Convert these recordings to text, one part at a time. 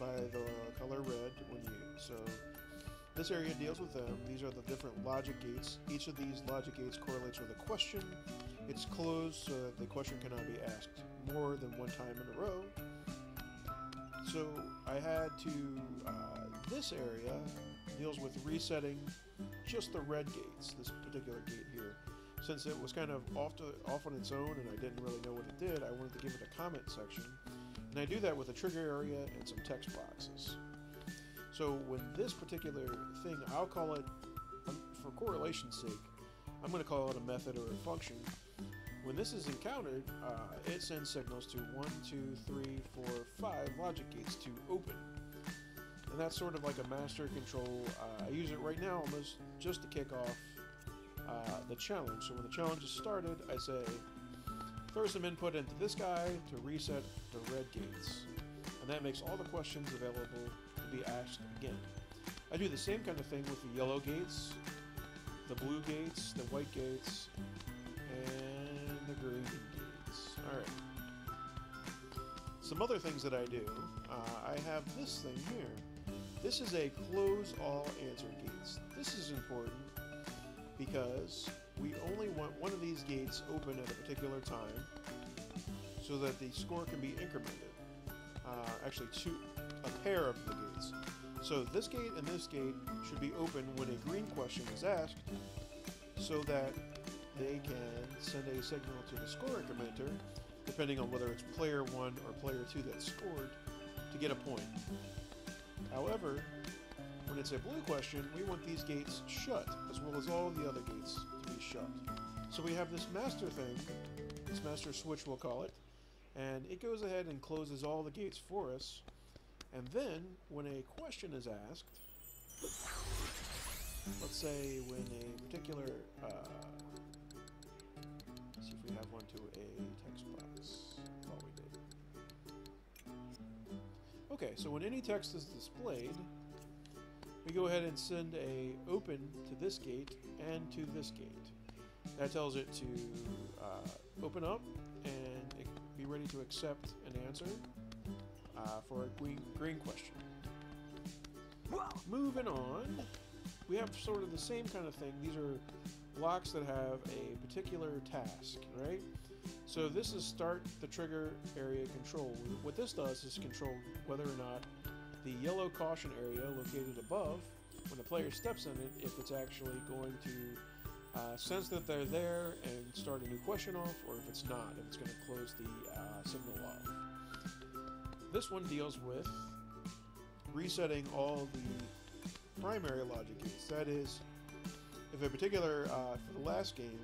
by the color red. So this area deals with them. These are the different logic gates. Each of these logic gates correlates with a question. It's closed so that the question cannot be asked more than one time in a row. So I had to, this area deals with resetting just the red gates, this particular gate here. Since it was kind of off on its own and I didn't really know what it did, I wanted to give it a comment section. And I do that with a trigger area and some text boxes. So when this particular thing, I'll call it, for correlation's sake, I'm going to call it a method or a function. When this is encountered, it sends signals to 1, 2, 3, 4, 5 logic gates to open. And that's sort of like a master control. I use it right now almost just to kick off the challenge. So when the challenge is started, I say, throw some input into this guy to reset the red gates. And that makes all the questions available to be asked again. I do the same kind of thing with the yellow gates, the blue gates, the white gates, and the green gates. Alright. Some other things that I do, I have this thing here. This is a close all answer gates. This is important because we only want one of these gates open at a particular time so that the score can be incremented. Actually, a pair of the gates. So this gate and this gate should be open when a green question is asked so that they can send a signal to the score incrementer, depending on whether it's player 1 or player 2 that scored, to get a point. However, when it's a blue question, we want these gates shut, as well as all the other gates to be shut. So we have this master thing, this master switch we'll call it, and it goes ahead and closes all the gates for us. And then, when a question is asked, let's say when a particular, let's see if we have one to a text box. Thought we did. Okay, so when any text is displayed, we go ahead and send a open to this gate and to this gate. That tells it to open up and be ready to accept an answer for a green question. Moving on, we have sort of the same kind of thing. These are blocks that have a particular task, right? So this is start the trigger area control. What this does is control whether or not the yellow caution area located above, when the player steps in it, if it's actually going to sense that they're there and start a new question off, or if it's not, if it's going to close the signal off. This one deals with resetting all the primary logic gates. That is, if a particular, for the last game,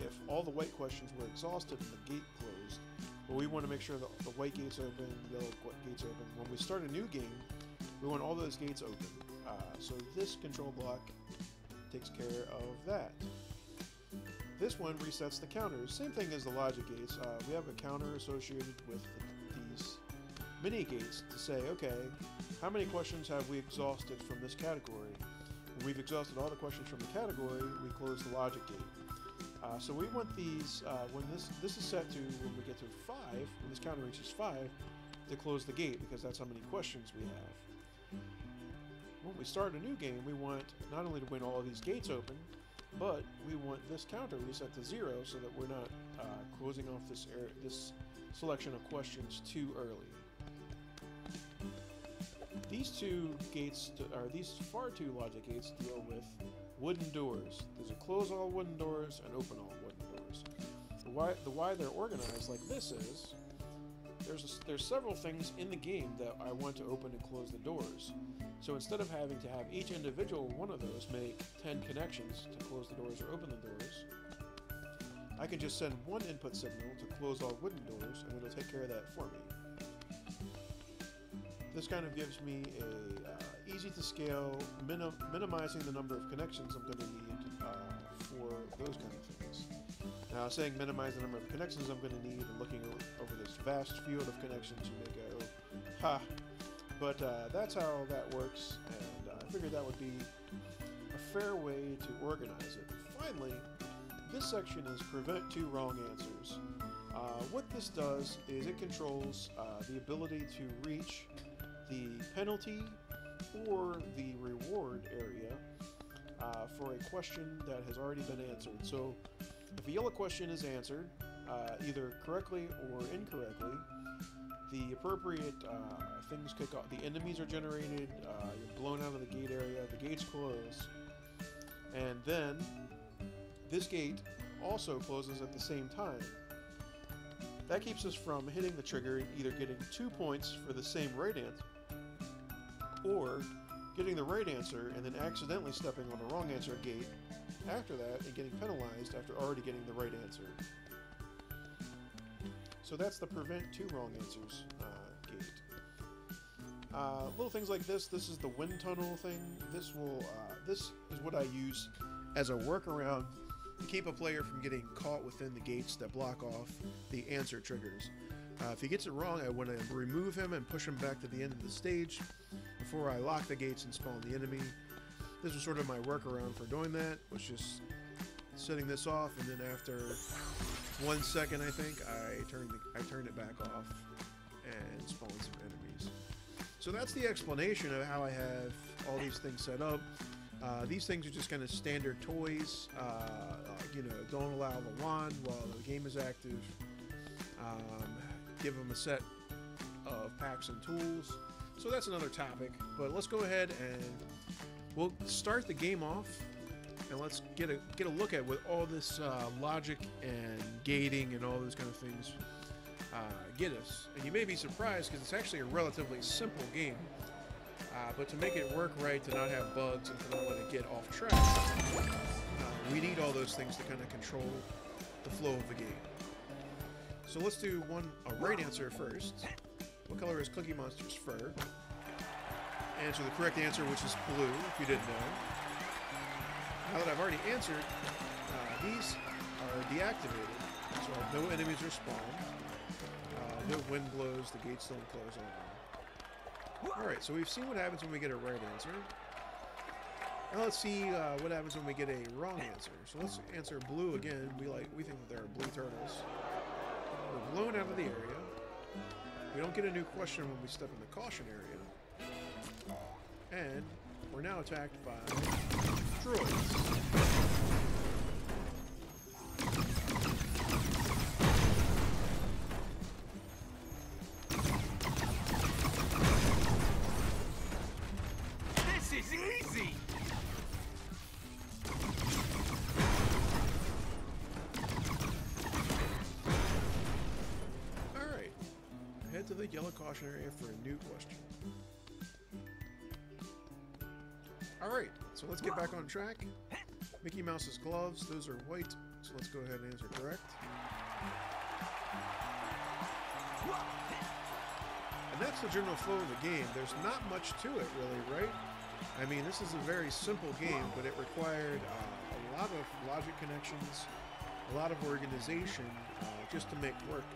if all the white questions were exhausted and the gate closed, well, we want to make sure that the white gate's open, the yellow gate's open. When we start a new game, we want all those gates open. So this control block takes care of that. This one resets the counters. Same thing as the logic gates. We have a counter associated with these mini gates to say, okay, how many questions have we exhausted from this category? When we've exhausted all the questions from the category, we close the logic gate. So we want these, when this is set to, when we get to 5, when this counter reaches 5, to close the gate, because that's how many questions we have. When we start a new game, we want not only to win all of these gates open, but we want this counter reset to 0 so that we're not closing off this selection of questions too early. These two gates, these far two logic gates, deal with wooden doors. There's a close all wooden doors and open all wooden doors. The why they're organized like this is, there's several things in the game that I want to open and close the doors. So instead of having to have each individual one of those make 10 connections to close the doors or open the doors, I can just send one input signal to close all wooden doors and it'll take care of that for me. This kind of gives me a easy to scale, minimizing the number of connections I'm going to need for those kind of things. Now, saying minimize the number of connections I'm going to need and looking over this vast field of connections, you may go, ha! But that's how that works, and I figured that would be a fair way to organize it. Finally, this section is prevent 2 wrong answers. What this does is it controls the ability to reach the penalty or the reward area for a question that has already been answered. So if a yellow question is answered, either correctly or incorrectly, the appropriate things kick off. The enemies are generated, you're blown out of the gate area, the gates close, and then this gate also closes at the same time. That keeps us from hitting the trigger, either getting 2 points for the same right answer, or getting the right answer and then accidentally stepping on the wrong answer gate after that and getting penalized after already getting the right answer. So that's the prevent 2 wrong answers gate. Little things like this. This is the wind tunnel thing. This is what I use as a workaround to keep a player from getting caught within the gates that block off the answer triggers. If he gets it wrong, I want to remove him and push him back to the end of the stage before I lock the gates and spawn the enemy. This was sort of my workaround for doing that, was just setting this off, and then after 1 second, I think, I turned it back off and spawned some enemies. So that's the explanation of how I have all these things set up. These things are just kind of standard toys. You know, don't allow the wand while the game is active. Give them a set of packs and tools. So that's another topic. But let's go ahead and we'll start the game off, and let's get a look at what all this logic and gating and all those kind of things get us. And you may be surprised because it's actually a relatively simple game. But to make it work right, to not have bugs, and to not let it get off track, we need all those things to kind of control the flow of the game. So let's do a right answer first. What color is Cookie Monster's fur? Answer the correct answer, which is blue, if you didn't know. Now that I've already answered, these are deactivated, so no enemies are spawned. No wind blows, the gates don't close on them. Alright, so we've seen what happens when we get a right answer. Now let's see what happens when we get a wrong answer. So let's answer blue again. We think that there are blue turtles. We're blown out of the area. We don't get a new question when we step in the caution area. And we're now attacked by droids. This is easy! Alright. Head to the yellow caution area for a new question. Alright, so let's get back on track. Mickey Mouse's gloves, those are white, so let's go ahead and answer correct. And that's the general flow of the game. There's not much to it, really, right? I mean, this is a very simple game, but it required a lot of logic connections, a lot of organization just to make work.